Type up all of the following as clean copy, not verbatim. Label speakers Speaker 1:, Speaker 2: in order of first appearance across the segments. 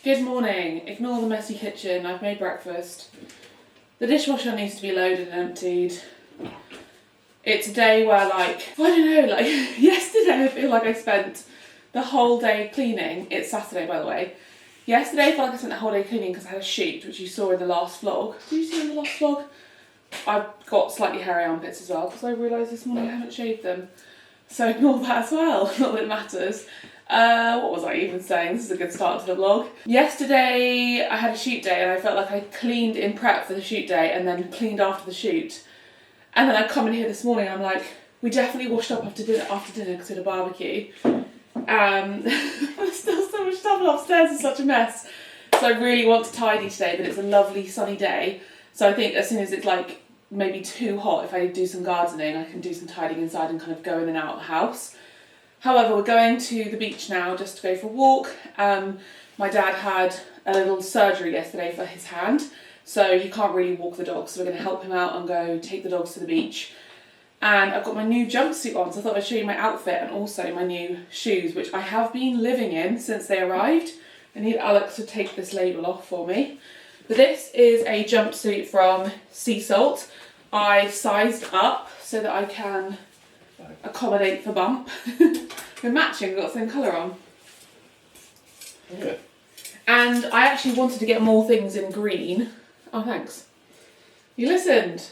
Speaker 1: Good morning. Ignore the messy kitchen. I've made breakfast. The dishwasher needs to be loaded and emptied. It's a day where, I don't know, yesterday I feel like I spent the whole day cleaning. It's Saturday, by the way. Yesterday I felt like I spent the whole day cleaning because I had a shoot, which you saw in the last vlog. Did you see in the last vlog? I've got slightly hairy armpits as well because I realised this morning I haven't shaved them. So ignore that as well, not that it matters. What was I even saying? This is a good start to the vlog. Yesterday I had a shoot day and I felt like I cleaned in prep for the shoot day and then cleaned after the shoot. And then I come in here this morning and I'm like, we definitely washed up after dinner because we had a barbecue. There's still so much stuff upstairs, it's such a mess. So I really want to tidy today, but it's a lovely sunny day. So I think as soon as it's maybe too hot, if I do some gardening, I can do some tidying inside and kind of go in and out of the house. However, we're going to the beach now just to go for a walk. My dad had a little surgery yesterday for his hand, so he can't really walk the dogs, so we're going to help him out and go take the dogs to the beach. And I've got my new jumpsuit on, so I thought I'd show you my outfit and also my new shoes, which I have been living in since they arrived. I need Alex to take this label off for me. But this is a jumpsuit from Sea Salt. I sized up so that I can accommodate for bump. We're matching, we've got the same colour on.
Speaker 2: Yeah.
Speaker 1: And I actually wanted to get more things in green. Oh, thanks. You listened?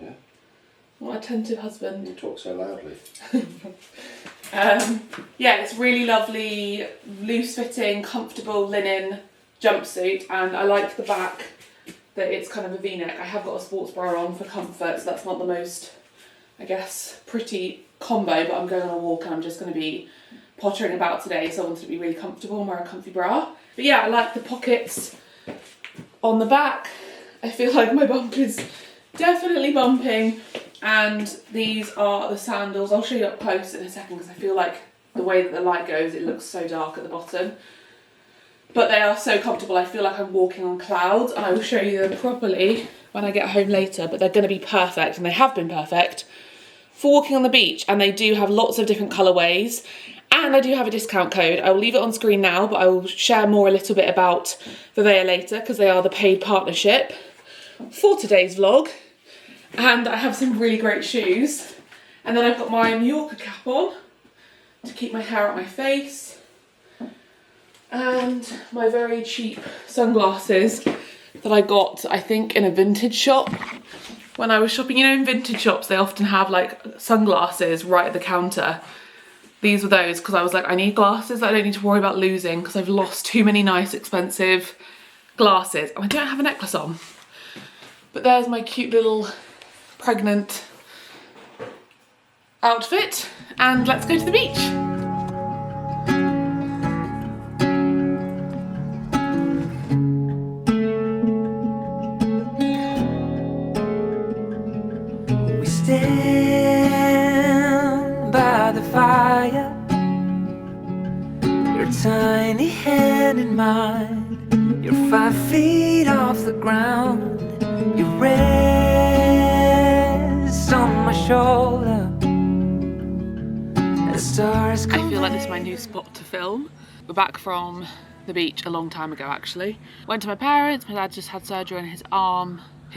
Speaker 2: Yeah.
Speaker 1: What an attentive husband.
Speaker 2: You talk so loudly.
Speaker 1: Yeah, it's really lovely, loose-fitting, comfortable linen jumpsuit, and I like the back that it's kind of a V-neck. I have got a sports bra on for comfort, so that's not the most, I guess, pretty combo, but I'm going on a walk and I'm just going to be pottering about today, so I wanted to be really comfortable and wear a comfy bra. But yeah, I like the pockets on the back. I feel like my bump is definitely bumping, and these are the sandals. I'll show you up close in a second because I feel like the way that the light goes, it looks so dark at the bottom. But they are so comfortable, I feel like I'm walking on clouds, and I will show you them properly when I get home later, but they're going to be perfect, and they have been perfect for walking on the beach, and they do have lots of different colourways, and I do have a discount code. I will leave it on screen now, but I will share more a little bit about Vivaia later because they are the paid partnership for today's vlog. And I have some really great shoes, and then I've got my Mallorca cap on to keep my hair out my face, and my very cheap sunglasses that I got, I think, in a vintage shop when I was shopping. You know, in vintage shops they often have sunglasses right at the counter. These were those because I was like, I need glasses that I don't need to worry about losing because I've lost too many nice expensive glasses, and I don't have a necklace on. But there's my cute little pregnant outfit, and let's go to the beach.
Speaker 3: We stand by the fire, your tiny hand in mine, you're 5 feet off the ground, you rest on my shoulder, the stars come.
Speaker 1: I feel like this is my new spot to film. We're back from the beach a long time ago, actually. Went to my parents. My dad just had surgery on his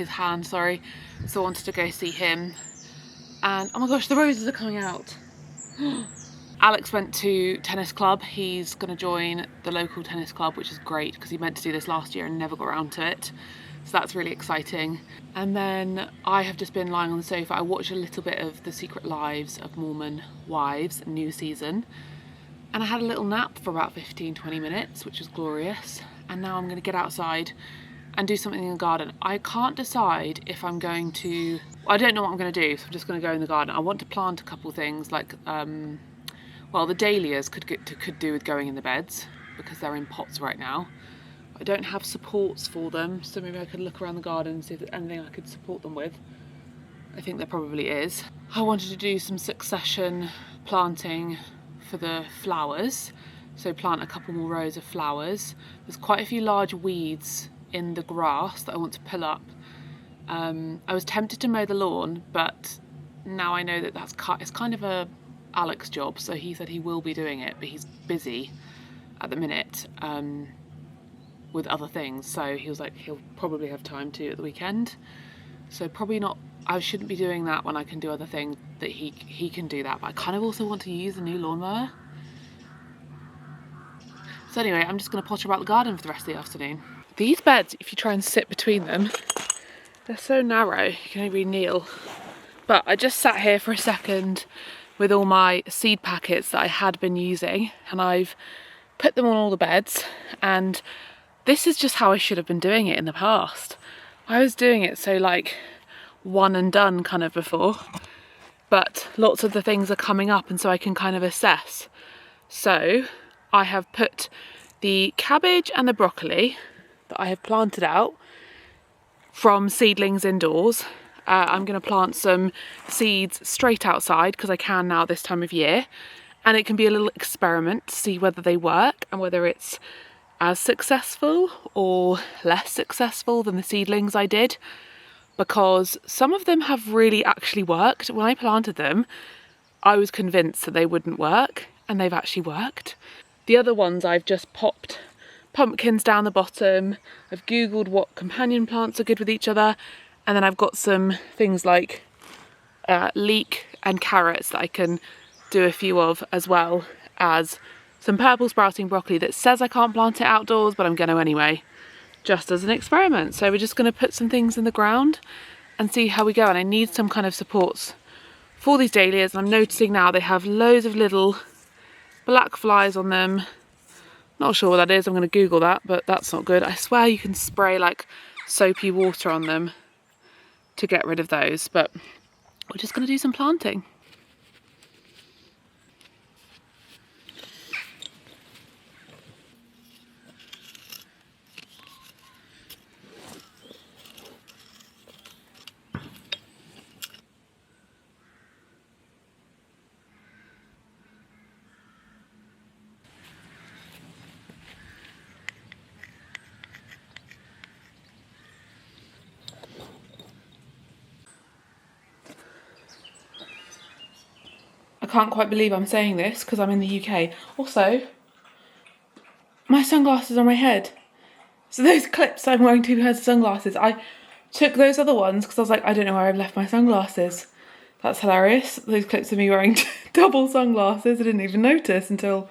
Speaker 1: hand, so I wanted to go see him. And oh my gosh, the roses are coming out. Alex went to tennis club. He's gonna join the local tennis club, which is great because he meant to do this last year and never got around to it. So that's really exciting. And then I have just been lying on the sofa. I watched a little bit of The Secret Lives of Mormon Wives, new season. And I had a little nap for about 15-20 minutes, which was glorious. And now I'm gonna get outside and do something in the garden. I can't decide if I'm going to, I don't know what I'm gonna do, so I'm just gonna go in the garden. I want to plant a couple things like, well, the dahlias could do with going in the beds because they're in pots right now. I don't have supports for them, so maybe I could look around the garden and see if there's anything I could support them with. I think there probably is. I wanted to do some succession planting for the flowers, so plant a couple more rows of flowers. There's quite a few large weeds in the grass that I want to pull up. I was tempted to mow the lawn, but now I know that it's kind of a Alex job, so he said he will be doing it, but he's busy at the minute. with other things, so he was like he'll probably have time to at the weekend, so probably not. I shouldn't be doing that when I can do other things that he can do that, but I kind of also want to use the new lawnmower. So anyway, I'm just going to potter about the garden for the rest of the afternoon. These beds, if you try and sit between them, they're so narrow, you can only really kneel. But I just sat here for a second with all my seed packets that I had been using, and I've put them on all the beds, and this is just how I should have been doing it in the past. I was doing it so like one and done kind of before, but lots of the things are coming up, and so I can kind of assess. So I have put the cabbage and the broccoli that I have planted out from seedlings indoors. I'm going to plant some seeds straight outside because I can now this time of year, and it can be a little experiment to see whether they work and whether it's as successful or less successful than the seedlings I did, because some of them have really actually worked. When I planted them, I was convinced that they wouldn't work, and they've actually worked. The other ones I've just popped pumpkins down the bottom. I've googled what companion plants are good with each other, and then I've got some things like leek and carrots that I can do a few of, as well as some purple sprouting broccoli that says I can't plant it outdoors, but I'm going to anyway, just as an experiment. So we're just going to put some things in the ground and see how we go. And I need some kind of supports for these dahlias, and I'm noticing now they have loads of little black flies on them. Not sure what that is, I'm going to Google that, but that's not good. I swear you can spray like soapy water on them to get rid of those, but we're just going to do some planting. I can't quite believe I'm saying this because I'm in the UK. Also, my sunglasses are on my head. So those clips, I'm wearing 2 pairs of sunglasses. I took those other ones because I was like, I don't know where I've left my sunglasses. That's hilarious. Those clips of me wearing double sunglasses, I didn't even notice until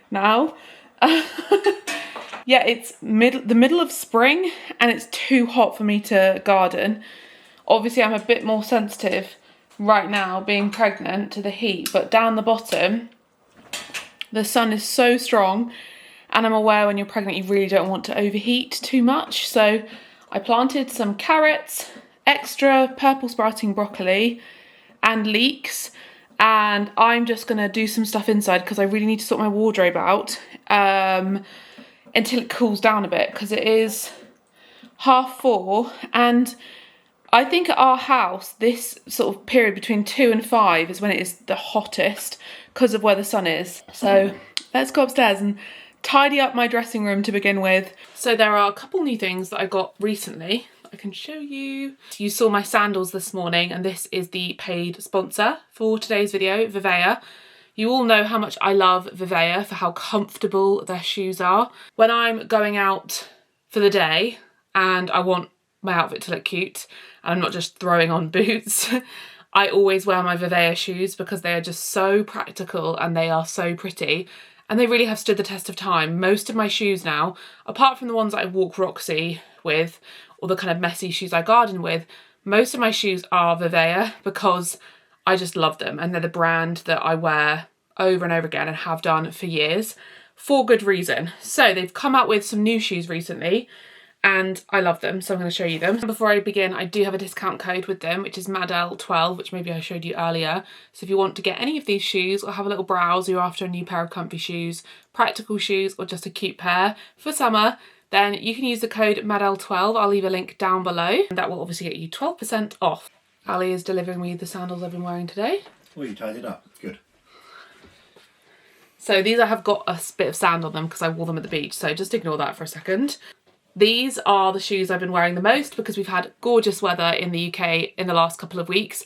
Speaker 1: now. Yeah, it's the middle of spring and it's too hot for me to garden. Obviously, I'm a bit more sensitive right now, being pregnant, to the heat, but down the bottom the sun is so strong, and I'm aware when you're pregnant you really don't want to overheat too much. So I planted some carrots, extra purple sprouting broccoli and leeks, and I'm just gonna do some stuff inside because I really need to sort my wardrobe out until it cools down a bit, because it is 4:30, and I think at our house, this sort of period between 2 and 5 is when it is the hottest because of where the sun is. So let's go upstairs and tidy up my dressing room to begin with. So there are a couple new things that I got recently I can show you. You saw my sandals this morning, and this is the paid sponsor for today's video, Vivaia. You all know how much I love Vivaia for how comfortable their shoes are. When I'm going out for the day and I want my outfit to look cute, and I'm not just throwing on boots, I always wear my Vivaia shoes because they are just so practical and they are so pretty, and they really have stood the test of time. Most of my shoes now, apart from the ones that I walk Roxy with or the kind of messy shoes I garden with, most of my shoes are Vivaia because I just love them, and they're the brand that I wear over and over again and have done for years for good reason. So they've come out with some new shoes recently and I love them, so I'm going to show you them. Before I begin, I do have a discount code with them, which is Madeleine12, which maybe I showed you earlier. So if you want to get any of these shoes or have a little browse, you're after a new pair of comfy shoes, practical shoes, or just a cute pair for summer, then you can use the code Madeleine12. I'll leave a link down below, and that will obviously get you 12% off. Ali is delivering me the sandals I've been wearing today.
Speaker 2: Oh, you tied it up. Good.
Speaker 1: So these I have got a bit of sand on them because I wore them at the beach, so just ignore that for a second. These are the shoes I've been wearing the most because we've had gorgeous weather in the UK in the last couple of weeks,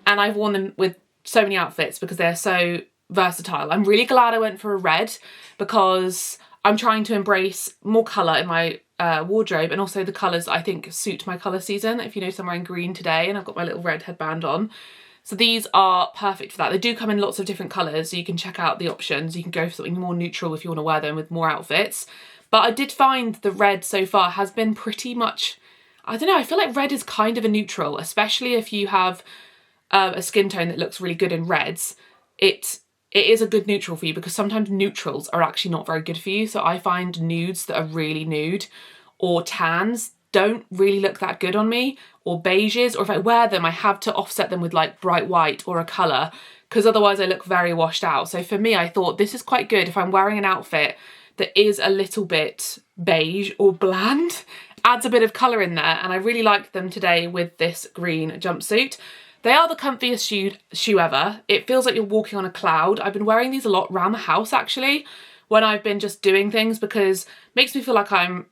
Speaker 1: and I've worn them with so many outfits because they're so versatile. I'm really glad I went for a red because I'm trying to embrace more colour in my wardrobe, and also the colours I think suit my colour season. If you know, I'm wearing green today and I've got my little red headband on. So these are perfect for that. They do come in lots of different colours, so you can check out the options. You can go for something more neutral if you want to wear them with more outfits. But I did find the red so far has been pretty much, I don't know, I feel like red is kind of a neutral, especially if you have a skin tone that looks really good in reds. It is a good neutral for you, because sometimes neutrals are actually not very good for you. So I find nudes that are really nude or tans don't really look that good on me, or beiges, or if I wear them I have to offset them with like bright white or a colour, because otherwise I look very washed out. So for me, I thought this is quite good if I'm wearing an outfit that is a little bit beige or bland, adds a bit of colour in there, and I really liked them today with this green jumpsuit. They are the comfiest shoe ever. It feels like you're walking on a cloud. I've been wearing these a lot around the house actually, when I've been just doing things, because it makes me feel like I'm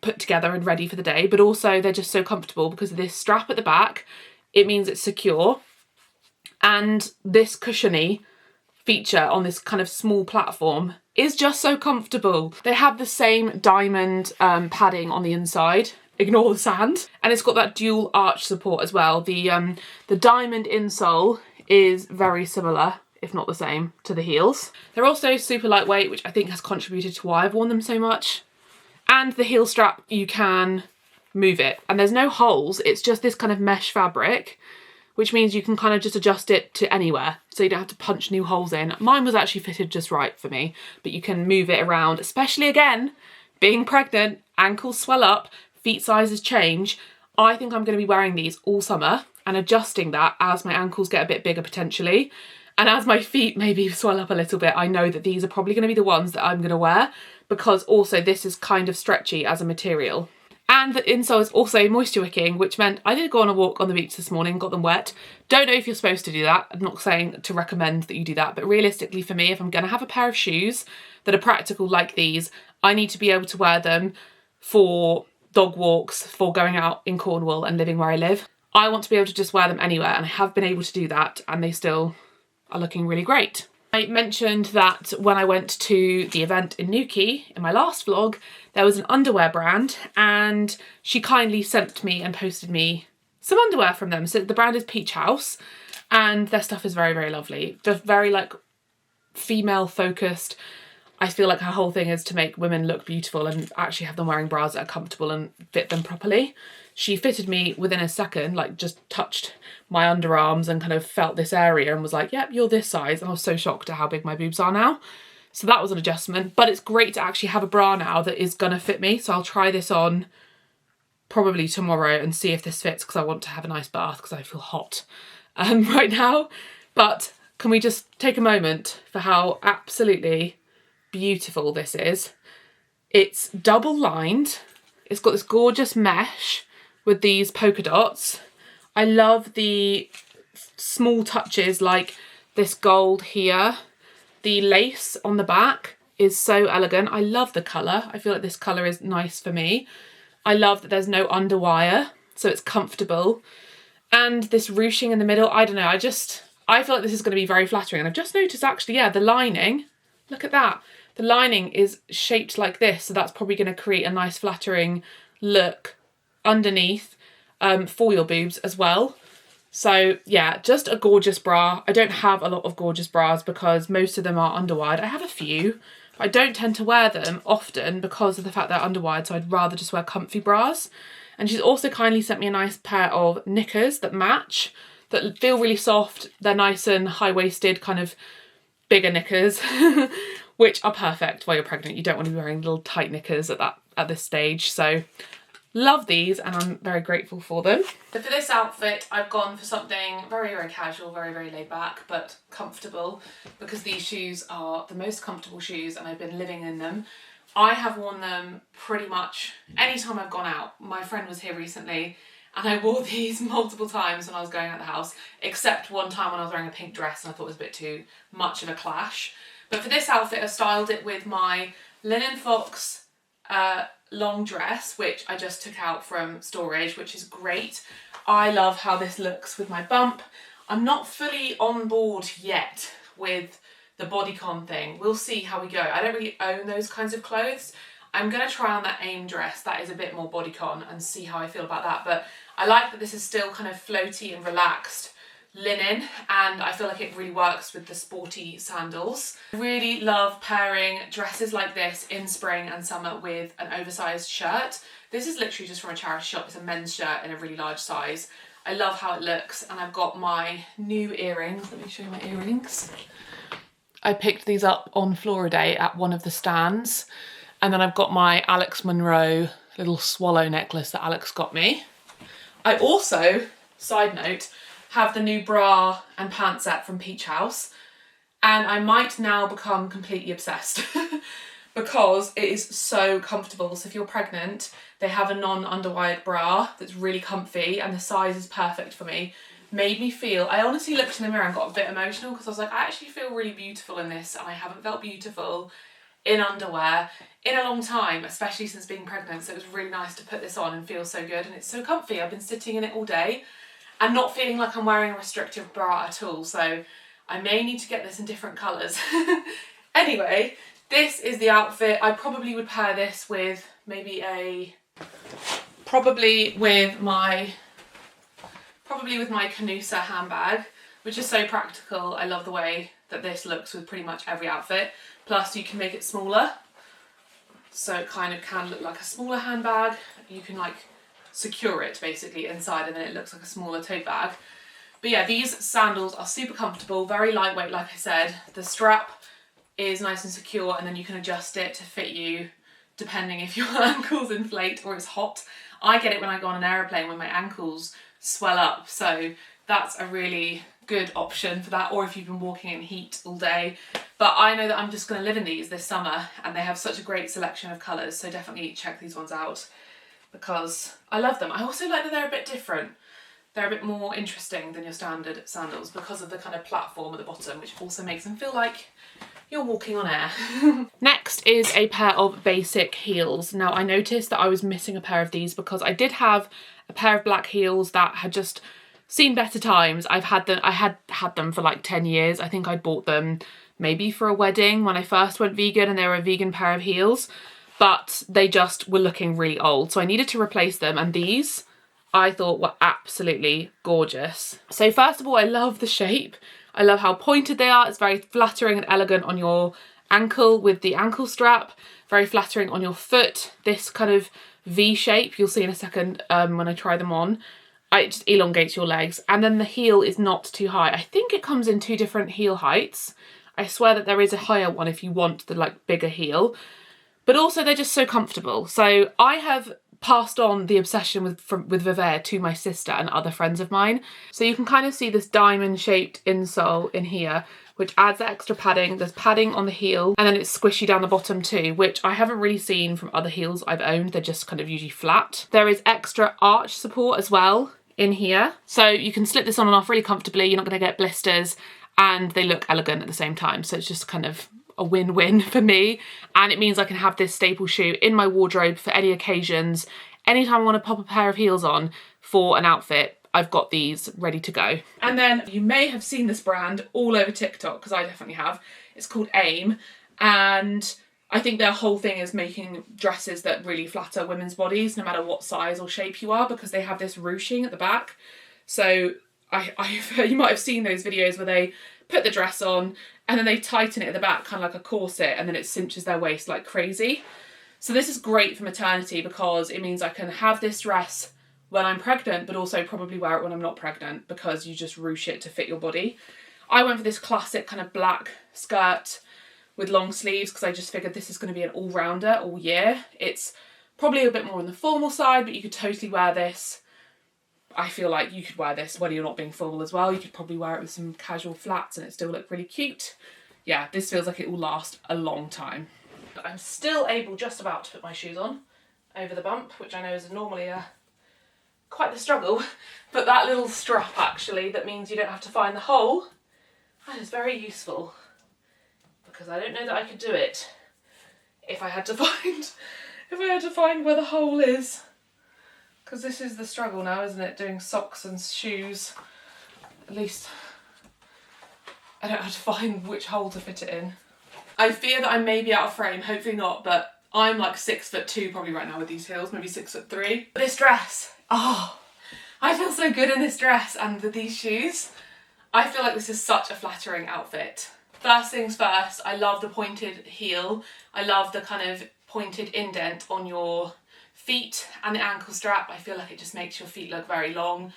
Speaker 1: put together and ready for the day, but also they're just so comfortable because of this strap at the back. It means it's secure, and this cushiony feature on this kind of small platform is just so comfortable. They have the same diamond padding on the inside, ignore the sand, and it's got that dual arch support as well. The diamond insole is very similar, if not the same, to the heels. They're also super lightweight, which I think has contributed to why I've worn them so much. And the heel strap, you can move it, and there's no holes, it's just this kind of mesh fabric, which means you can kind of just adjust it to anywhere, so you don't have to punch new holes in. Mine was actually fitted just right for me, but you can move it around, especially again, being pregnant, ankles swell up, feet sizes change. I think I'm going to be wearing these all summer and adjusting that as my ankles get a bit bigger potentially. And as my feet maybe swell up a little bit, I know that these are probably going to be the ones that I'm going to wear, because also this is kind of stretchy as a material. And the insole is also moisture wicking, which meant I did go on a walk on the beach this morning, got them wet. Don't know if you're supposed to do that. I'm not saying to recommend that you do that, but realistically for me, if I'm going to have a pair of shoes that are practical like these, I need to be able to wear them for dog walks, for going out in Cornwall and living where I live. I want to be able to just wear them anywhere, and I have been able to do that, and they still are looking really great. I mentioned that when I went to the event in Newquay in my last vlog, there was an underwear brand, and she kindly sent me and posted me some underwear from them. So the brand is Peach House, and their stuff is very, very lovely. Just very like female focused. I feel like her whole thing is to make women look beautiful and actually have them wearing bras that are comfortable and fit them properly. She fitted me within a second, like just touched my underarms and kind of felt this area and was like, yep, you're this size. And I was so shocked at how big my boobs are now. So that was an adjustment, but it's great to actually have a bra now that is gonna fit me. So I'll try this on probably tomorrow and see if this fits, because I want to have a nice bath because I feel hot right now. But can we just take a moment for how absolutely beautiful this is? It's double lined. It's got this gorgeous mesh with these polka dots. I love the small touches like this gold here. The lace on the back is so elegant. I love the colour. I feel like this colour is nice for me. I love that there's no underwire, so it's comfortable. And this ruching in the middle, I don't know, I feel like this is going to be very flattering. And I've just noticed actually, yeah, the lining, look at that. The lining is shaped like this, so that's probably going to create a nice flattering look underneath for your boobs as well. So yeah, just a gorgeous bra. I don't have a lot of gorgeous bras because most of them are underwired. I have a few, but I don't tend to wear them often because of the fact they're underwired, so I'd rather just wear comfy bras. And she's also kindly sent me a nice pair of knickers that match, that feel really soft. They're nice and high-waisted, kind of bigger knickers, which are perfect while you're pregnant. You don't want to be wearing little tight knickers at this stage. So love these, and I'm very grateful for them. So for this outfit, I've gone for something very, very casual, very, very laid back, but comfortable, because these shoes are the most comfortable shoes and I've been living in them. I have worn them pretty much any time I've gone out. My friend was here recently and I wore these multiple times when I was going out the house, except one time when I was wearing a pink dress and I thought it was a bit too much of a clash. But for this outfit, I styled it with my Linen Fox long dress, which I just took out from storage, which is great. I love how this looks with my bump. I'm not fully on board yet with the bodycon thing. We'll see how we go. I don't really own those kinds of clothes. I'm going to try on that AIM dress that is a bit more bodycon and see how I feel about that. But I like that this is still kind of floaty and relaxed linen, and I feel like it really works with the sporty sandals. I really love pairing dresses like this in spring and summer with an oversized shirt. This is literally just from a charity shop. It's a men's shirt in a really large size. I love how it looks, and I've got my new earrings. Let me show you my earrings. I picked these up on Flora Day at one of the stands, and then I've got my Alex Monroe little swallow necklace that Alex got me. I also, side note, have the new bra and pant set from Peach House, and I might now become completely obsessed because it is so comfortable. So if you're pregnant, they have a non-underwired bra that's really comfy, and the size is perfect for me. Made me feel, I honestly looked in the mirror and got a bit emotional because I was like, I actually feel really beautiful in this, and I haven't felt beautiful in underwear in a long time, especially since being pregnant. So it was really nice to put this on and feel so good, and it's so comfy. I've been sitting in it all day and not feeling like I'm wearing a restrictive bra at all. So I may need to get this in different colours. Anyway, this is the outfit. I probably would pair this with maybe probably with my Canusa handbag, which is so practical. I love the way that this looks with pretty much every outfit. Plus you can make it smaller, so it kind of can look like a smaller handbag. You can like secure it basically inside, and then it looks like a smaller tote bag. But yeah, these sandals are super comfortable, very lightweight, like I said. The strap is nice and secure, and then you can adjust it to fit you depending if your ankles inflate or it's hot. I get it when I go on an aeroplane when my ankles swell up, so that's a really good option for that, or if you've been walking in heat all day. But I know that I'm just going to live in these this summer, and they have such a great selection of colours, so definitely check these ones out because I love them. I also like that they're a bit different. They're a bit more interesting than your standard sandals because of the kind of platform at the bottom, which also makes them feel like you're walking on air. Next is a pair of basic heels. Now I noticed that I was missing a pair of these because I did have a pair of black heels that had just seen better times. I had them for like 10 years. I think I bought them maybe for a wedding when I first went vegan, and they were a vegan pair of heels, but they just were looking really old. So I needed to replace them, and these I thought were absolutely gorgeous. So first of all, I love the shape. I love how pointed they are. It's very flattering and elegant on your ankle with the ankle strap. Very flattering on your foot. This kind of V shape, you'll see in a second when I try them on. It just elongates your legs. And then the heel is not too high. I think it comes in 2 different heel heights. I swear that there is a higher one if you want the like bigger heel. But also they're just so comfortable. So I have passed on the obsession with Vivaia to my sister and other friends of mine. So you can kind of see this diamond shaped insole in here, which adds the extra padding. There's padding on the heel, and then it's squishy down the bottom too, which I haven't really seen from other heels I've owned. They're just kind of usually flat. There is extra arch support as well in here. So you can slip this on and off really comfortably. You're not going to get blisters, and they look elegant at the same time. So it's just kind of a win-win for me, and it means I can have this staple shoe in my wardrobe for any occasions. Anytime I want to pop a pair of heels on for an outfit, I've got these ready to go. And then you may have seen this brand all over TikTok, because I definitely have. It's called AIM, and I think their whole thing is making dresses that really flatter women's bodies, no matter what size or shape you are, because they have this ruching at the back. So you might have seen those videos where they put the dress on and then they tighten it at the back, kind of like a corset, and then it cinches their waist like crazy. So this is great for maternity because it means I can have this dress when I'm pregnant, but also probably wear it when I'm not pregnant, because you just ruche it to fit your body. I went for this classic kind of black skirt with long sleeves because I just figured this is going to be an all-rounder all year. It's probably a bit more on the formal side, but you could totally wear this. I feel like you could wear this when you're not being formal as well. You could probably wear it with some casual flats and it still look really cute. Yeah, this feels like it will last a long time. But I'm still able just about to put my shoes on over the bump, which I know is normally quite the struggle. But that little strap actually, that means you don't have to find the hole. That is very useful, because I don't know that I could do it if I had to find where the hole is. Because this is the struggle now, isn't it? Doing socks and shoes. At least I don't have to find which hole to fit it in. I fear that I may be out of frame, hopefully not, but I'm like 6'2" probably right now with these heels, maybe 6'3". But this dress, oh, I feel so good in this dress and with these shoes. I feel like this is such a flattering outfit. First things first, I love the pointed heel. I love the kind of pointed indent on your feet and the ankle strap. I feel like it just makes your feet look very long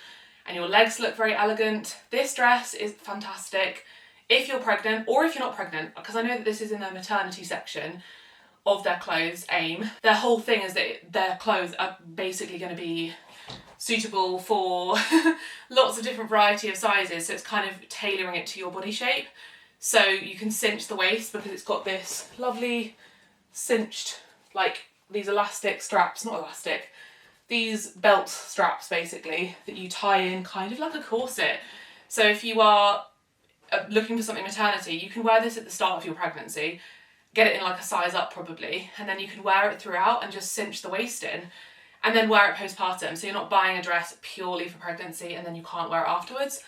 Speaker 1: and your legs look very elegant. This dress is fantastic if you're pregnant or if you're not pregnant, because I know that this is in their maternity section of their clothes, AIM. Their whole thing is that their clothes are basically going to be suitable for lots of different variety of sizes, so it's kind of tailoring it to your body shape. So you can cinch the waist because it's got this lovely cinched, like these elastic straps, not elastic, these belt straps basically that you tie in kind of like a corset. So if you are looking for something maternity, you can wear this at the start of your pregnancy, get it in like a size up probably, and then you can wear it throughout and just cinch the waist in and then wear it postpartum. So you're not buying a dress purely for pregnancy and then you can't wear it afterwards.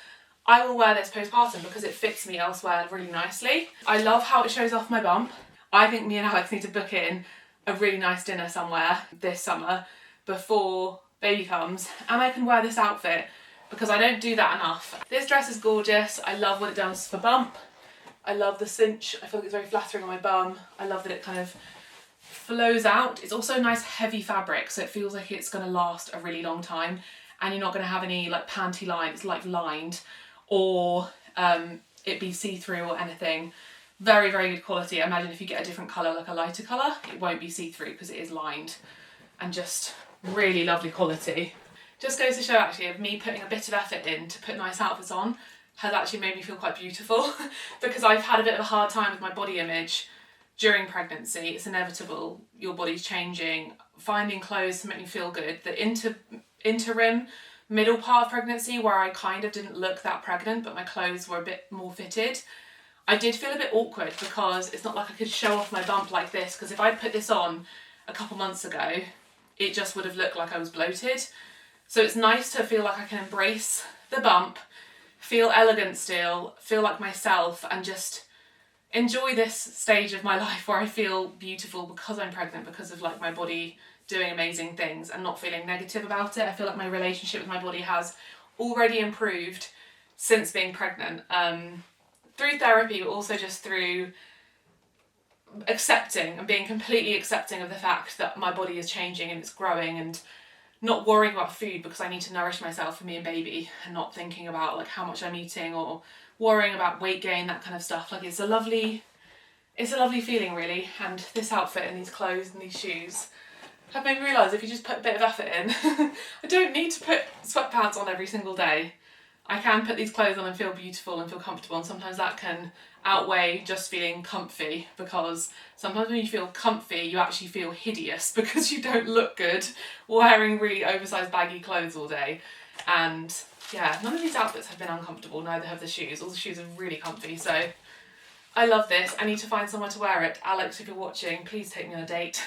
Speaker 1: I will wear this postpartum because it fits me elsewhere really nicely. I love how it shows off my bump. I think me and Alex need to book in a really nice dinner somewhere this summer before baby comes, and I can wear this outfit because I don't do that enough. This dress is gorgeous. I love what it does for bump. I love the cinch. I feel like it's very flattering on my bum. I love that it kind of flows out. It's also a nice heavy fabric, so it feels like it's going to last a really long time and you're not going to have any like panty line. It's like lined or it be see-through or anything. Very, very good quality. I imagine if you get a different colour, like a lighter colour, it won't be see-through because it is lined, and just really lovely quality. Just goes to show actually of me putting a bit of effort in to put nice outfits on has actually made me feel quite beautiful because I've had a bit of a hard time with my body image during pregnancy. It's inevitable, your body's changing. Finding clothes to make me feel good. The interim middle part of pregnancy where I kind of didn't look that pregnant but my clothes were a bit more fitted, I did feel a bit awkward because it's not like I could show off my bump like this, because if I'd put this on a couple months ago it just would have looked like I was bloated. So it's nice to feel like I can embrace the bump, feel elegant still, feel like myself, and just enjoy this stage of my life where I feel beautiful because I'm pregnant, because of like my body doing amazing things and not feeling negative about it. I feel like my relationship with my body has already improved since being pregnant, through therapy, but also just through accepting and being completely accepting of the fact that my body is changing and it's growing, and not worrying about food because I need to nourish myself for me and baby, and not thinking about like how much I'm eating or worrying about weight gain, that kind of stuff. Like it's a lovely feeling really, and this outfit and these clothes and these shoes have made me realise if you just put a bit of effort in, I don't need to put sweatpants on every single day. I can put these clothes on and feel beautiful and feel comfortable, and sometimes that can outweigh just feeling comfy, because sometimes when you feel comfy you actually feel hideous because you don't look good wearing really oversized baggy clothes all day. And yeah, none of these outfits have been uncomfortable, neither have the shoes. All the shoes are really comfy, so I love this. I need to find somewhere to wear it. Alex, if you're watching, please take me on a date.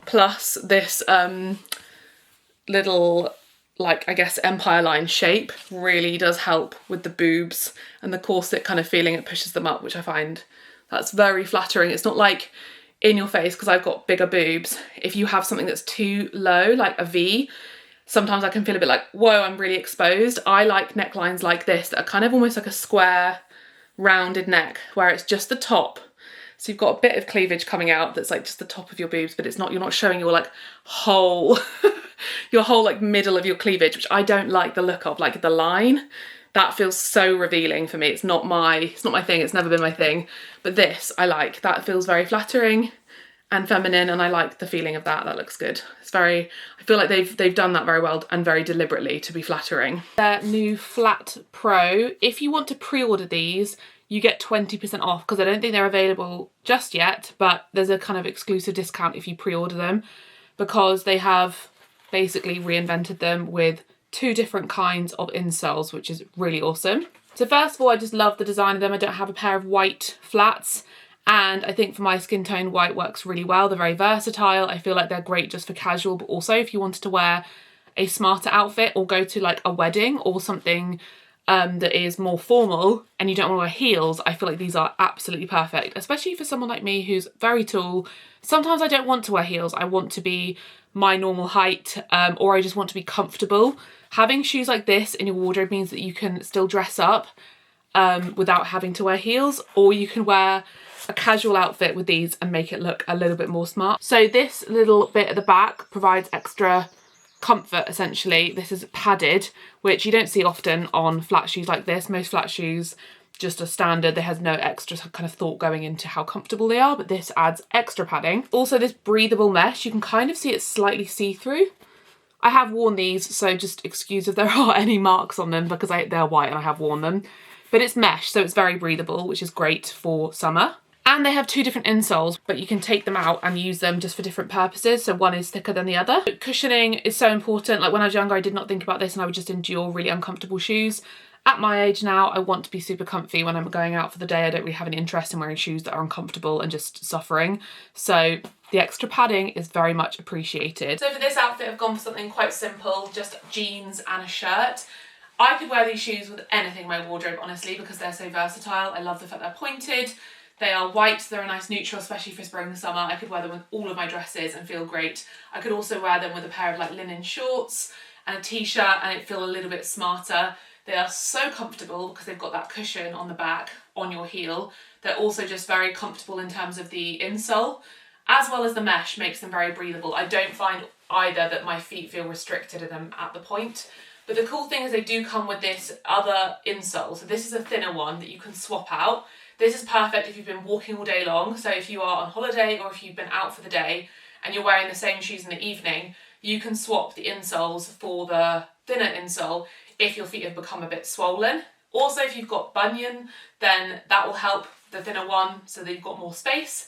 Speaker 1: Plus this little, like, I guess empire line shape really does help with the boobs and the corset kind of feeling. It pushes them up, which I find that's very flattering. It's not like in your face, because I've got bigger boobs. If you have something that's too low, like a V, sometimes I can feel a bit like, whoa, I'm really exposed. I like necklines like this that are kind of almost like a square rounded neck where it's just the top. So you've got a bit of cleavage coming out that's like just the top of your boobs, but it's not, you're not showing your like whole, your whole like middle of your cleavage, which I don't like the look of, like the line. That feels so revealing for me. It's not my thing. It's never been my thing. But this I like. That feels very flattering and feminine, and I like the feeling of that. That looks good. It's very, I feel like they've done that very well and very deliberately to be flattering. Their new Flat Pro, if you want to pre-order these, you get 20% off, because I don't think they're available just yet, but there's a kind of exclusive discount if you pre-order them, because they have basically reinvented them with 2 different kinds of insoles, which is really awesome. So first of all, I just love the design of them. I don't have a pair of white flats, and I think for my skin tone, white works really well. They're very versatile. I feel like they're great just for casual, but also if you wanted to wear a smarter outfit or go to like a wedding or something that is more formal and you don't want to wear heels, I feel like these are absolutely perfect, especially for someone like me who's very tall. Sometimes I don't want to wear heels, I want to be my normal height, or I just want to be comfortable. Having shoes like this in your wardrobe means that you can still dress up without having to wear heels, or you can wear a casual outfit with these and make it look a little bit more smart. So this little bit at the back provides extra comfort essentially. This is padded, which you don't see often on flat shoes like this. Most flat shoes just are standard. There has no extra kind of thought going into how comfortable they are, but this adds extra padding. Also this breathable mesh, you can kind of see it's slightly see-through. I have worn these, so just excuse if there are any marks on them because they're white and I have worn them. But it's mesh, so it's very breathable, which is great for summer. And they have two different insoles, but you can take them out and use them just for different purposes. So one is thicker than the other. Cushioning is so important. Like when I was younger, I did not think about this and I would just endure really uncomfortable shoes. At my age now, I want to be super comfy when I'm going out for the day. I don't really have any interest in wearing shoes that are uncomfortable and just suffering. So the extra padding is very much appreciated. So for this outfit, I've gone for something quite simple, just jeans and a shirt. I could wear these shoes with anything in my wardrobe, honestly, because they're so versatile. I love the fact they're pointed. They are white, they're a nice neutral, especially for spring and summer. I could wear them with all of my dresses and feel great. I could also wear them with a pair of like linen shorts and a t-shirt and it feel a little bit smarter. They are so comfortable because they've got that cushion on the back on your heel. They're also just very comfortable in terms of the insole, as well as the mesh makes them very breathable. I don't find either that my feet feel restricted in them at the point. But the cool thing is they do come with this other insole. So this is a thinner one that you can swap out. This is perfect if you've been walking all day long. So if you are on holiday or if you've been out for the day and you're wearing the same shoes in the evening, you can swap the insoles for the thinner insole if your feet have become a bit swollen. Also, if you've got bunion, then that will help the thinner one so that you've got more space.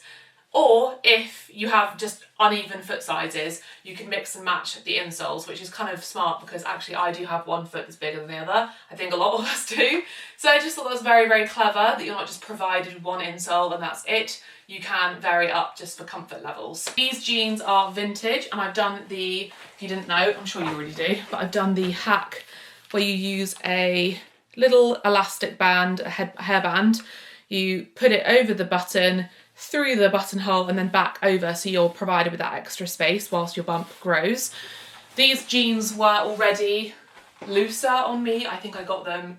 Speaker 1: Or if you have just uneven foot sizes, you can mix and match the insoles, which is kind of smart because actually I do have one foot that's bigger than the other. I think a lot of us do. So I just thought that was very, very clever that you're not just provided with one insole and that's it. You can vary up just for comfort levels. These jeans are vintage and I've done the, if you didn't know, I'm sure you already do, but I've done the hack where you use a little elastic band, a hairband. You put it over the button, through the buttonhole and then back over so you're provided with that extra space whilst your bump grows. These jeans were already looser on me. I think I got them,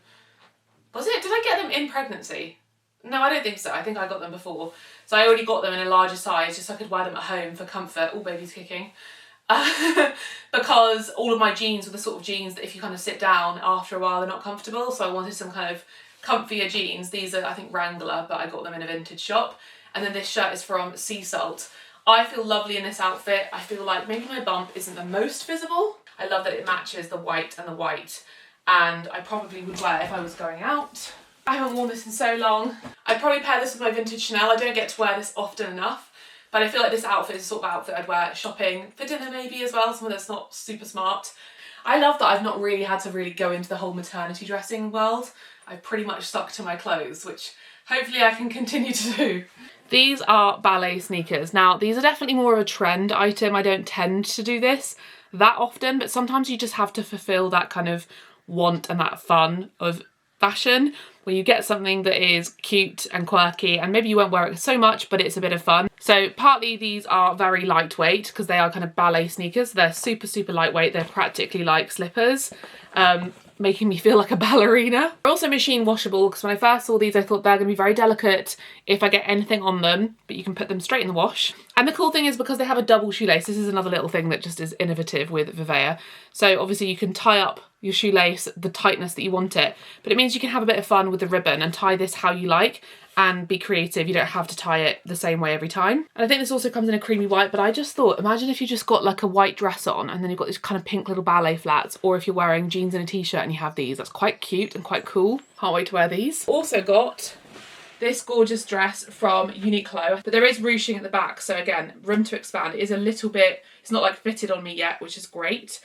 Speaker 1: did I get them in pregnancy? No, I don't think so. I think I got them before. So I already got them in a larger size just so I could wear them at home for comfort. Oh, baby's kicking. Because all of my jeans were the sort of jeans that if you kind of sit down after a while, they're not comfortable. So I wanted some kind of comfier jeans. These are, I think, Wrangler, but I got them in a vintage shop. And then this shirt is from Sea Salt. I feel lovely in this outfit. I feel like maybe my bump isn't the most visible. I love that it matches the white and the white. And I probably would wear it if I was going out. I haven't worn this in so long. I'd probably pair this with my vintage Chanel. I don't get to wear this often enough. But I feel like this outfit is the sort of outfit I'd wear shopping for dinner maybe as well. Something that's not super smart. I love that I've not really had to really go into the whole maternity dressing world. I've pretty much stuck to my clothes, which hopefully I can continue to do. These are ballet sneakers. Now, these are definitely more of a trend item. I don't tend to do this that often, but sometimes you just have to fulfill that kind of want and that fun of fashion, where you get something that is cute and quirky and maybe you won't wear it so much, but it's a bit of fun. So partly these are very lightweight because they are kind of ballet sneakers. They're super, super lightweight. They're practically like slippers. Making me feel like a ballerina. They're also machine washable because when I first saw these I thought they're going to be very delicate if I get anything on them, but you can put them straight in the wash. And the cool thing is because they have a double shoelace, this is another little thing that just is innovative with Vivaia. So obviously you can tie up your shoelace the tightness that you want it, but it means you can have a bit of fun with the ribbon and tie this how you like and be creative. You don't have to tie it the same way every time. And I think this also comes in a creamy white, but I just thought, imagine if you just got like a white dress on and then you've got these kind of pink little ballet flats, or if you're wearing jeans and a t-shirt and you have these, that's quite cute and quite cool. Can't wait to wear these. Also got this gorgeous dress from Uniqlo, but there is ruching at the back. So again, room to expand. It is a little bit, it's not like fitted on me yet, which is great.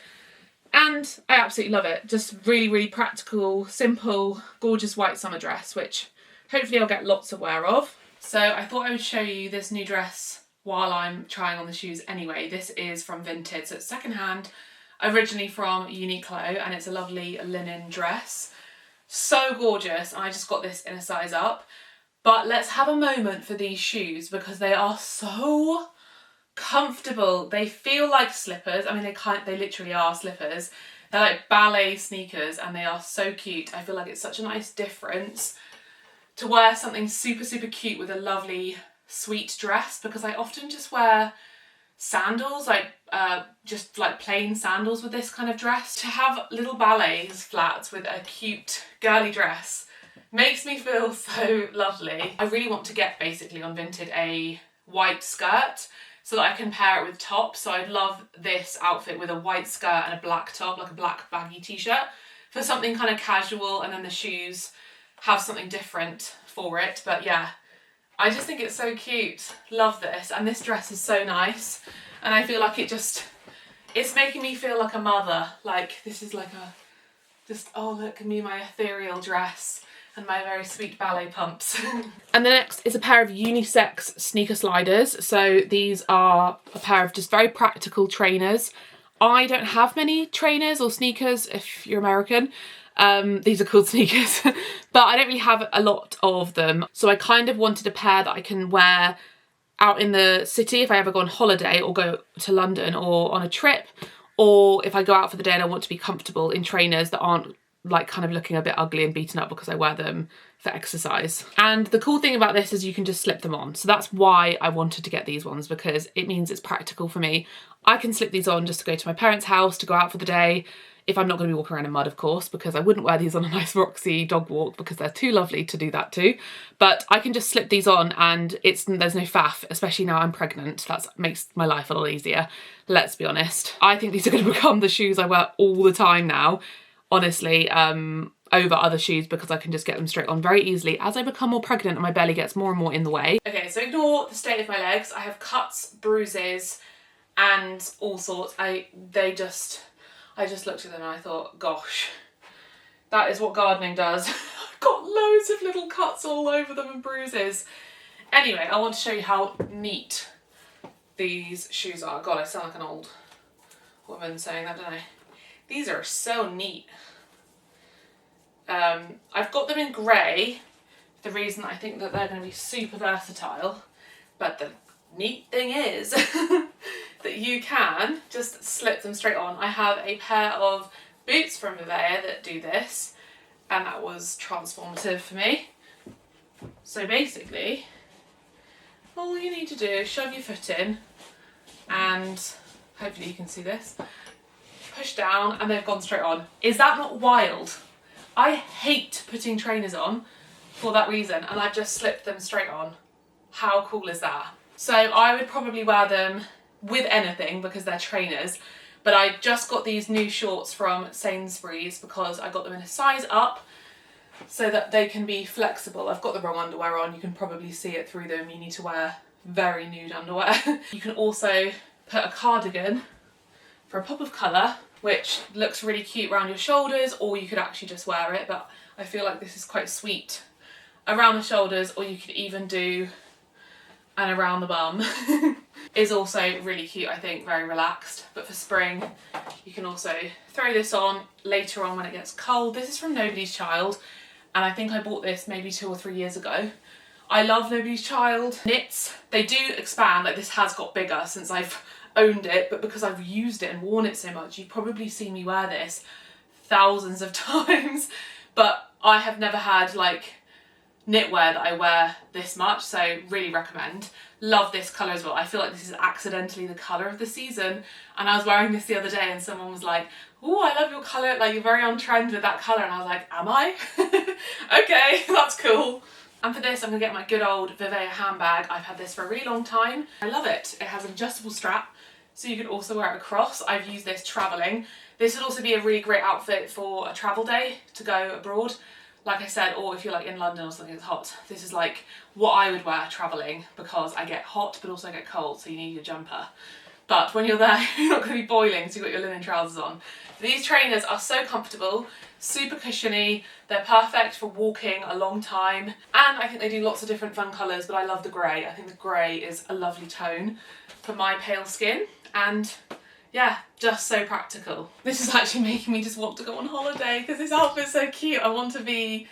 Speaker 1: And I absolutely love it. Just really, really practical, simple, gorgeous white summer dress, which hopefully I'll get lots of wear of. So I thought I would show you this new dress while I'm trying on the shoes anyway. This is from Vinted, so it's secondhand, originally from Uniqlo, and it's a lovely linen dress. So gorgeous. And I just got this in a size up. But let's have a moment for these shoes because they are so comfortable. They feel like slippers. I mean, they literally are slippers. They're like ballet sneakers and they are so cute. I feel like it's such a nice difference to wear something super, super cute with a lovely sweet dress, because I often just wear sandals, like just like plain sandals with this kind of dress. To have little ballets flats with a cute girly dress makes me feel so lovely. I really want to get basically on Vinted a white skirt so that I can pair it with tops. So I'd love this outfit with a white skirt and a black top, like a black baggy t-shirt, for something kind of casual, and then the shoes have something different for it. But yeah, I just think it's so cute. Love this. And this dress is so nice. And I feel like it's making me feel like a mother. Like this is like oh, look at me, my ethereal dress and my very sweet ballet pumps. And the next is a pair of unisex sneaker sliders. So these are a pair of just very practical trainers. I don't have many trainers or sneakers if you're American. These are called sneakers, but I don't really have a lot of them. So I kind of wanted a pair that I can wear out in the city if I ever go on holiday or go to London or on a trip, or if I go out for the day and I want to be comfortable in trainers that aren't like kind of looking a bit ugly and beaten up because I wear them for exercise. And the cool thing about this is you can just slip them on. So that's why I wanted to get these ones, because it means it's practical for me. I can slip these on just to go to my parents' house, to go out for the day, if I'm not going to be walking around in mud, of course, because I wouldn't wear these on a nice Roxy dog walk because they're too lovely to do that too. But I can just slip these on and there's no faff, especially now I'm pregnant. That makes my life a lot easier, let's be honest. I think these are going to become the shoes I wear all the time now, honestly, over other shoes, because I can just get them straight on very easily as I become more pregnant and my belly gets more and more in the way. Okay, so ignore the state of my legs. I have cuts, bruises, and all sorts. I just looked at them and I thought, gosh, that is what gardening does. I've got loads of little cuts all over them and bruises. Anyway, I want to show you how neat these shoes are. God, I sound like an old woman saying that, don't I? These are so neat. I've got them in grey, the reason I think that they're going to be super versatile. But the neat thing is that you can just slip them straight on. I have a pair of boots from Vivaia that do this, and that was transformative for me. So basically, all you need to do is shove your foot in, and hopefully you can see this, push down, and they've gone straight on. Is that not wild? I hate putting trainers on for that reason, and I've just slipped them straight on. How cool is that? So I would probably wear them with anything because they're trainers, but I just got these new shorts from Sainsbury's because I got them in a size up so that they can be flexible. I've got the wrong underwear on, you can probably see it through them. You need to wear very nude underwear. You can also put a cardigan for a pop of colour, which looks really cute around your shoulders, or you could actually just wear it, but I feel like this is quite sweet around the shoulders, or you could even do an around the bum. Is also really cute, I think, very relaxed. But for spring, you can also throw this on later on when it gets cold. This is from Nobody's Child, and I think I bought this maybe 2 or 3 years ago. I love Nobody's Child knits. They do expand, like this has got bigger since I've owned it, but because I've used it and worn it so much, you've probably seen me wear this thousands of times. But I have never had like knitwear that I wear this much, so really recommend. Love this colour as well. I feel like this is accidentally the colour of the season, and I was wearing this the other day and someone was like, oh, I love your colour, like you're very on trend with that colour, and I was like, am I? Okay, that's cool. And for this I'm going to get my good old Vivaia handbag. I've had this for a really long time. I love it. It has an adjustable strap, so you can also wear it across. I've used this travelling. This would also be a really great outfit for a travel day to go abroad, like I said, or if you're like in London or something that's hot. This is like what I would wear travelling, because I get hot but also I get cold, so you need your jumper. But when you're there, you're not going to be boiling, so you've got your linen trousers on. These trainers are so comfortable, super cushiony, they're perfect for walking a long time, and I think they do lots of different fun colours, but I love the grey. I think the grey is a lovely tone for my pale skin, and yeah, just so practical. This is actually making me just want to go on holiday because this outfit's so cute. I want to be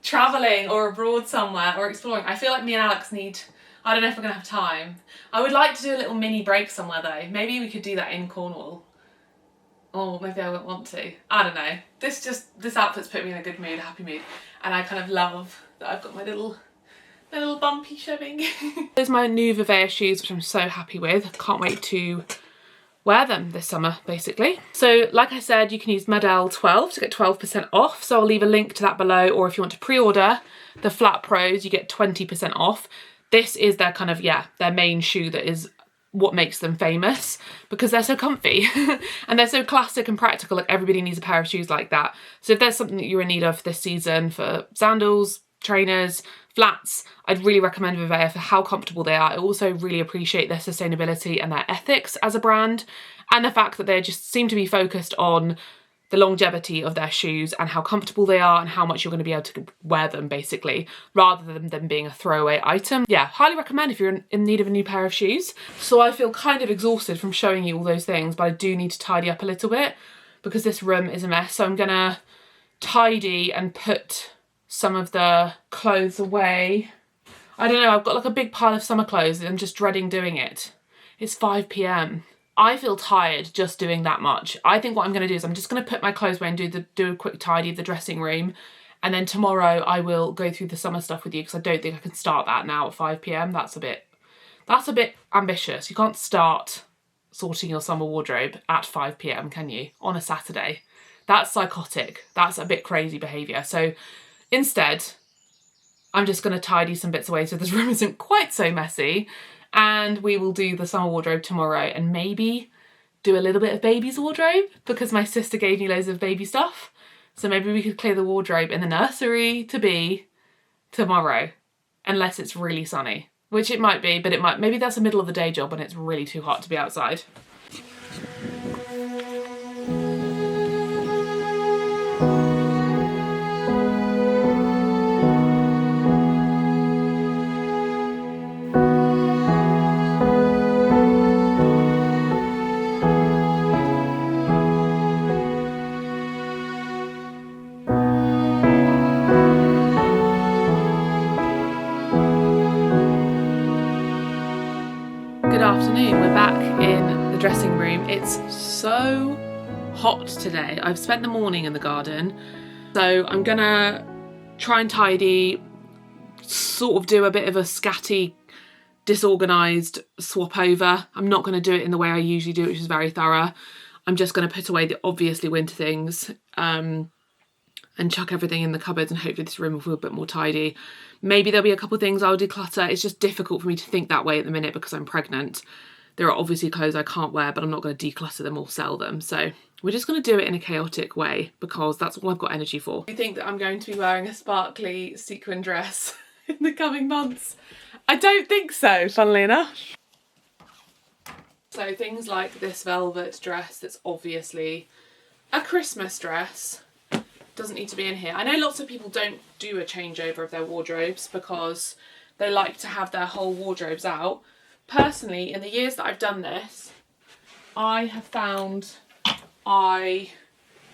Speaker 1: travelling or abroad somewhere or exploring. I feel like me and Alex need, I don't know if we're gonna have time. I would like to do a little mini break somewhere though. Maybe we could do that in Cornwall. Or maybe I won't want to. I don't know. This outfit's put me in a good mood, a happy mood. And I kind of love that I've got my little bumpy showing. Those are my new Vivaia shoes, which I'm so happy with. Can't wait to wear them this summer, basically. So like I said, you can use Madeleine 12 to get 12% off. So I'll leave a link to that below, or if you want to pre-order the Flat Pros, you get 20% off. This is their kind of, yeah, their main shoe that is what makes them famous, because they're so comfy and they're so classic and practical. Like, everybody needs a pair of shoes like that. So if there's something that you're in need of this season for sandals, trainers, flats, I'd really recommend Vivaia for how comfortable they are. I also really appreciate their sustainability and their ethics as a brand, and the fact that they just seem to be focused on the longevity of their shoes and how comfortable they are and how much you're going to be able to wear them, basically, rather than them being a throwaway item. Yeah, highly recommend if you're in need of a new pair of shoes. So I feel kind of exhausted from showing you all those things, but I do need to tidy up a little bit because this room is a mess. So I'm gonna tidy and put some of the clothes away. I don't know, I've got like a big pile of summer clothes and I'm just dreading doing it. It's 5 p.m. I feel tired just doing that much. I think what I'm going to do is I'm just going to put my clothes away and do a quick tidy of the dressing room, and then tomorrow I will go through the summer stuff with you, because I don't think I can start that now at 5 p.m. That's a bit ambitious. You can't start sorting your summer wardrobe at 5 p.m, can you? On a Saturday. That's psychotic. That's a bit crazy behaviour. So instead, I'm just going to tidy some bits away so this room isn't quite so messy. And we will do the summer wardrobe tomorrow, and maybe do a little bit of baby's wardrobe, because my sister gave me loads of baby stuff. So maybe we could clear the wardrobe in the nursery to be tomorrow, unless it's really sunny, which it might be, but maybe that's a middle of the day job when it's really too hot to be outside. Afternoon, we're back in the dressing room. It's so hot today. I've spent the morning in the garden, so I'm gonna try and tidy, sort of do a bit of a scatty, disorganised swap over. I'm not going to do it in the way I usually do, which is very thorough. I'm just going to put away the obviously winter things and chuck everything in the cupboards, and hopefully this room will feel a bit more tidy. Maybe there'll be a couple of things I'll declutter. It's just difficult for me to think that way at the minute because I'm pregnant. There are obviously clothes I can't wear, but I'm not going to declutter them or sell them. So we're just going to do it in a chaotic way because that's all I've got energy for. Do you think that I'm going to be wearing a sparkly sequin dress in the coming months? I don't think so, funnily enough. So things like this velvet dress that's obviously a Christmas dress doesn't need to be in here. I know lots of people don't do a changeover of their wardrobes because they like to have their whole wardrobes out. Personally, in the years that I've done this, I have found I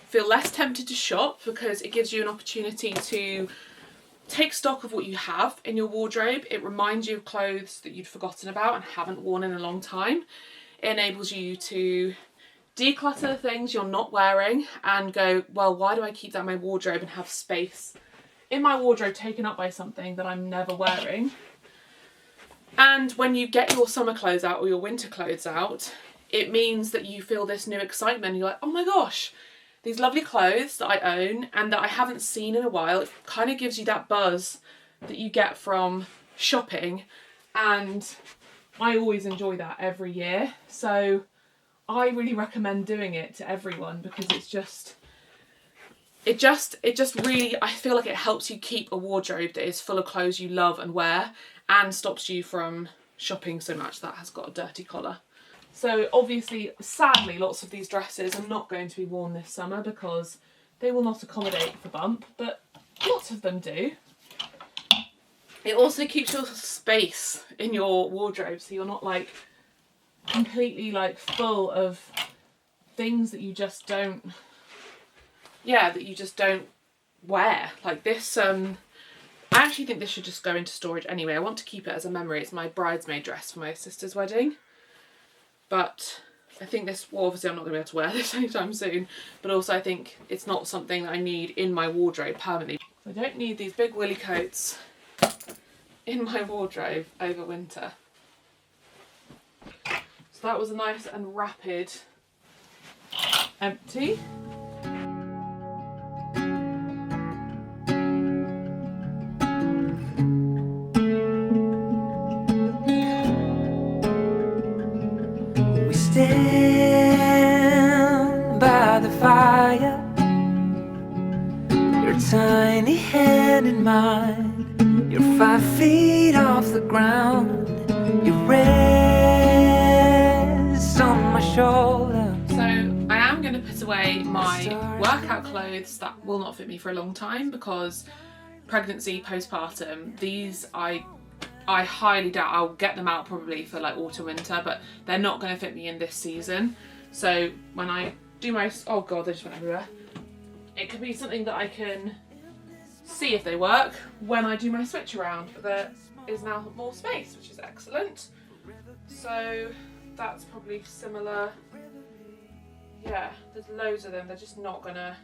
Speaker 1: feel less tempted to shop because it gives you an opportunity to take stock of what you have in your wardrobe. It reminds you of clothes that you'd forgotten about and haven't worn in a long time. It enables you to declutter things you're not wearing and go, well, why do I keep that in my wardrobe and have space in my wardrobe taken up by something that I'm never wearing? And when you get your summer clothes out or your winter clothes out, it means that you feel this new excitement. You're like, oh my gosh, these lovely clothes that I own and that I haven't seen in a while. It kind of gives you that buzz that you get from shopping, and I always enjoy that every year. So I really recommend doing it to everyone because it just really, I feel like it helps you keep a wardrobe that is full of clothes you love and wear and stops you from shopping so much. That has got a dirty collar. So obviously, sadly, lots of these dresses are not going to be worn this summer because they will not accommodate the bump, but lots of them do. It also keeps your space in your wardrobe so you're not like completely like full of things that you just don't, yeah, that you just don't wear. Like this, I actually think this should just go into storage anyway. I want to keep it as a memory. It's my bridesmaid dress for my sister's wedding. But I think this, well, obviously I'm not going to be able to wear this anytime soon, but also I think it's not something that I need in my wardrobe permanently. I don't need these big woolly coats in my wardrobe over winter. So that was a nice and rapid empty.
Speaker 3: We stand by the fire, your tiny hand in mine. You're 5 feet off the ground. You rest on my shoulder.
Speaker 1: So I am going to put away my workout clothes that will not fit me for a long time, because pregnancy, postpartum, these I highly doubt I'll get them out probably for like autumn, winter, but they're not going to fit me in this season. So when I do my, oh god, they just went everywhere. It could be something that I can see if they work when I do my switch around, but there is now more space, which is excellent. So that's probably similar. Yeah, there's loads of them. They're just not gonna,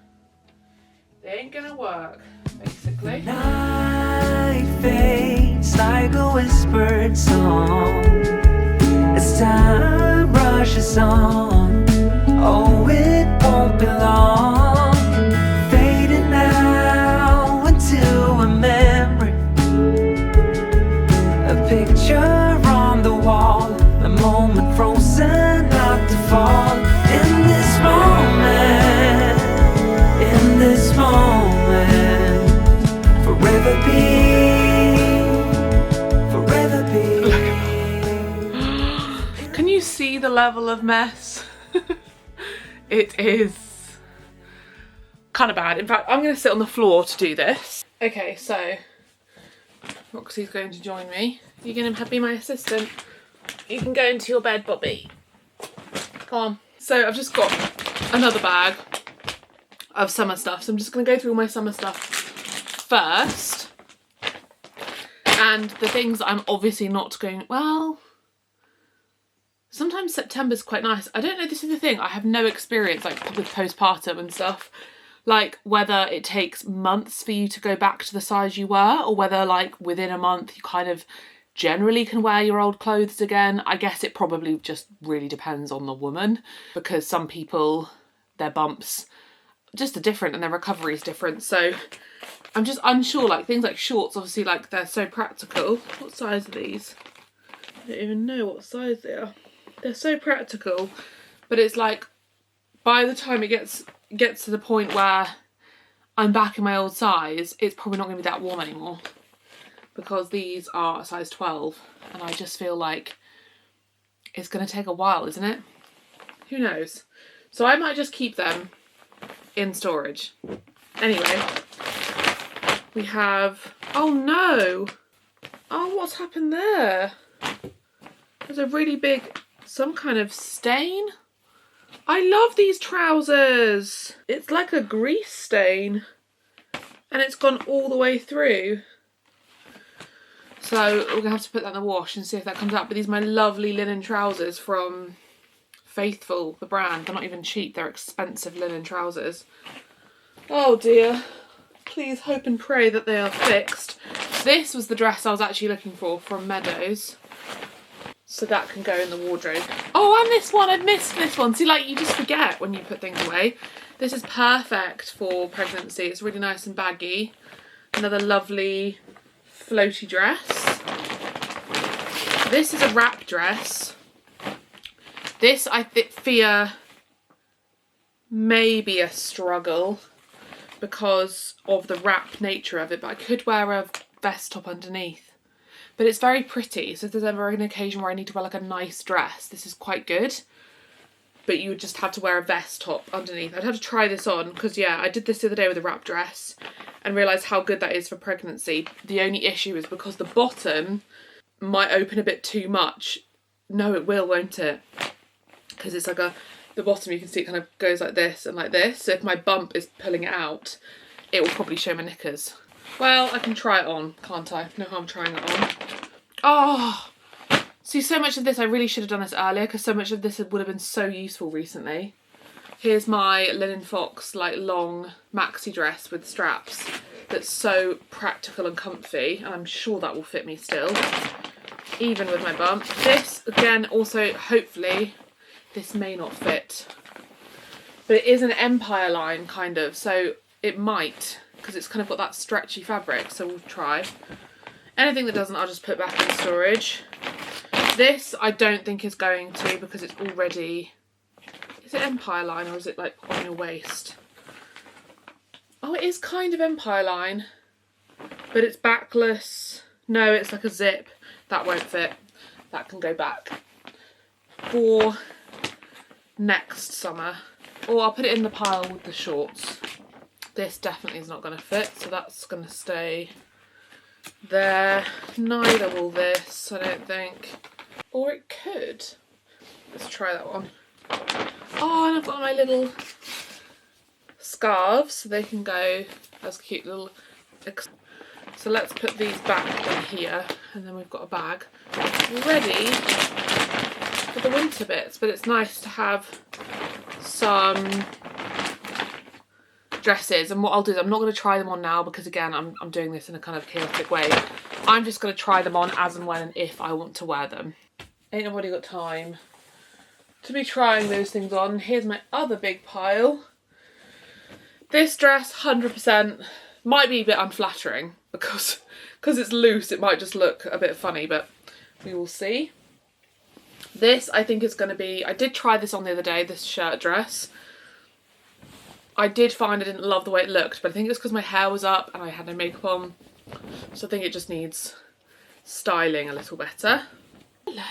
Speaker 1: they ain't gonna work, basically.
Speaker 3: Night fades like a whispered song as time rushes on. Oh, it won't be long, fading now into a memory, a picture on the wall, a moment frozen not to fall. In this moment, in this moment, forever be.
Speaker 1: Can you see the level of mess? It is kind of bad. In fact, I'm going to sit on the floor to do this. Okay, so Roxy's going to join me. You're going to be my assistant. You can go into your bed, Bobby. Come on. So I've just got another bag of summer stuff. So I'm just going to go through all my summer stuff first. And the things I'm obviously not going, well, sometimes September's quite nice. I don't know, this is the thing, I have no experience like with postpartum and stuff. Like whether it takes months for you to go back to the size you were, or whether like within a month you kind of generally can wear your old clothes again. I guess it probably just really depends on the woman, because some people, their bumps just are different and their recovery is different. So I'm just unsure, like things like shorts, obviously like they're so practical. What size are these? I don't even know what size they are. They're so practical, but it's like by the time it gets to the point where I'm back in my old size, it's probably not going to be that warm anymore, because these are a size 12 and I just feel like it's going to take a while, isn't it? Who knows? So I might just keep them in storage. Anyway, we have, oh no, oh what's happened there? There's a really big, some kind of stain. I love these trousers. It's like a grease stain and it's gone all the way through. So we're gonna have to put that in the wash and see if that comes out. But these are my lovely linen trousers from Faithful, the brand. They're not even cheap, they're expensive linen trousers. Oh dear. Please hope and pray that they are fixed. This was the dress I was actually looking for from Meadows. So that can go in the wardrobe. Oh, and this one, I've missed this one. See, like you just forget when you put things away. This is perfect for pregnancy. It's really nice and baggy. Another lovely floaty dress. This is a wrap dress. This I fear may be a struggle because of the wrap nature of it, but I could wear a vest top underneath. But it's very pretty, so if there's ever an occasion where I need to wear like a nice dress, this is quite good. But you would just have to wear a vest top underneath. I'd have to try this on, because yeah, I did this the other day with a wrap dress and realised how good that is for pregnancy. The only issue is because the bottom might open a bit too much. No, it will, won't it? Because it's like a the bottom, you can see it kind of goes like this and like this. So if my bump is pulling it out, it will probably show my knickers. Well, I can try it on, can't I? No harm trying it on. Oh, see, so much of this, I really should have done this earlier because so much of this would have been so useful recently. Here's my Linen Fox like long maxi dress with straps that's so practical and comfy, and I'm sure that will fit me still, even with my bump. This, again, also, hopefully, this may not fit, but it is an Empire line, kind of, so it might, because it's kind of got that stretchy fabric, so we'll try. Anything that doesn't, I'll just put back in storage. This, I don't think is going to, because it's already... Is it Empire line or is it like on your waist? Oh, it is kind of Empire line, but it's backless. No, it's like a zip. That won't fit. That can go back for next summer. Or I'll put it in the pile with the shorts. This definitely is not going to fit, so that's going to stay there. Neither will this, I don't think. Or it could. Let's try that one. Oh, and I've got my little scarves, so they can go as cute little... So let's put these back in here, and then we've got a bag ready for the winter bits. But it's nice to have some dresses, and what I'll do is I'm not going to try them on now because, again, I'm doing this in a kind of chaotic way. I'm just going to try them on as and when and if I want to wear them. Ain't nobody got time to be trying those things on. Here's my other big pile. This dress, 100%, might be a bit unflattering because it's loose. It might just look a bit funny, but we will see. This, I think, is going to be... I did try this on the other day, this shirt dress. I did find I didn't love the way it looked, but I think it's because my hair was up and I had no makeup on. So I think it just needs styling a little better. Hello?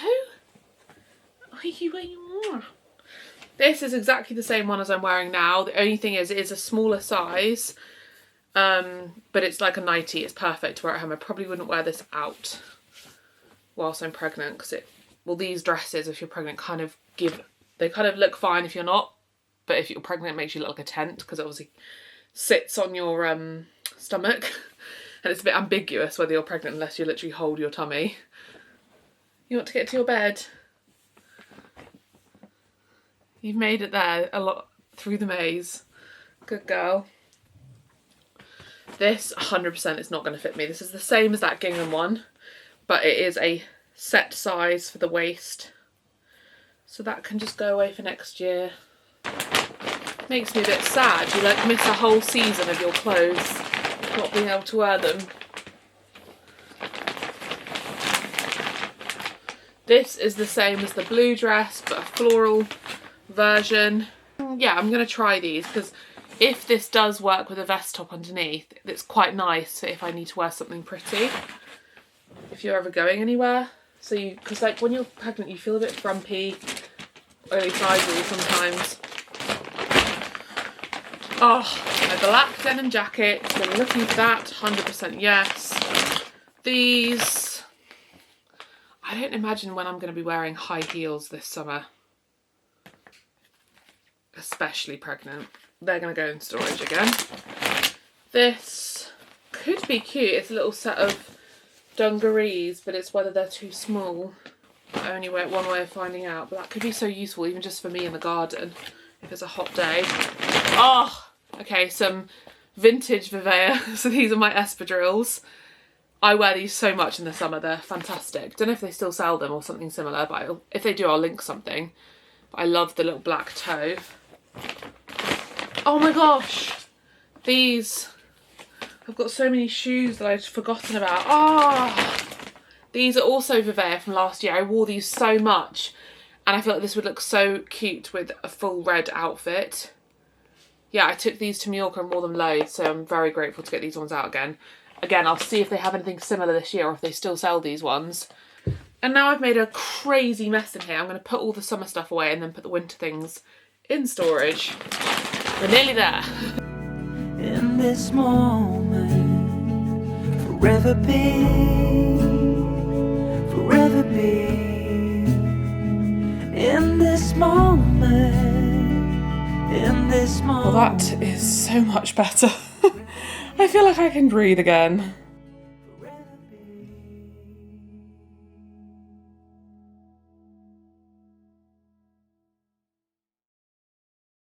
Speaker 1: Are you where you are? This is exactly the same one as I'm wearing now. The only thing is it is a smaller size, but it's like a nightie. It's perfect to wear at home. I probably wouldn't wear this out whilst I'm pregnant because well, these dresses, if you're pregnant, they kind of look fine if you're not, but if you're pregnant, it makes you look like a tent because it obviously sits on your stomach and it's a bit ambiguous whether you're pregnant unless you literally hold your tummy. You want to get to your bed? You've made it there a lot through the maze. Good girl. This 100% is not going to fit me. This is the same as that gingham one, but it is a set size for the waist. So that can just go away for next year. Makes me a bit sad. You like miss a whole season of your clothes not being able to wear them. This is the same as the blue dress, but a floral version. Yeah, I'm going to try these because if this does work with a vest top underneath, it's quite nice if I need to wear something pretty. If you're ever going anywhere. So because like when you're pregnant, you feel a bit grumpy, or at least I do sometimes. Oh, my black denim jacket. Been looking for that. 100% yes. These. I don't imagine when I'm going to be wearing high heels this summer. Especially pregnant. They're going to go in storage again. This could be cute. It's a little set of dungarees, but it's whether they're too small. Only one way of finding out, but that could be so useful even just for me in the garden if it's a hot day. Oh, okay, some vintage Vivaia. So these are my espadrilles. I wear these so much in the summer. They're fantastic. Don't know if they still sell them or something similar, but if they do, I'll link something. But I love the little black toe. Oh my gosh, these. I've got so many shoes that I'd forgotten about. Oh, these are also Vivaia from last year. I wore these so much and I feel like this would look so cute with a full red outfit. Yeah, I took these to Mallorca and wore them loads, so I'm very grateful to get these ones out again. Again, I'll see if they have anything similar this year or if they still sell these ones. And now I've made a crazy mess in here. I'm going to put all the summer stuff away and then put the winter things in storage. We're nearly there.
Speaker 3: In this moment, forever be, forever be. In this moment. this
Speaker 1: Well,
Speaker 3: moment.
Speaker 1: that is so much better. I feel like I can breathe again.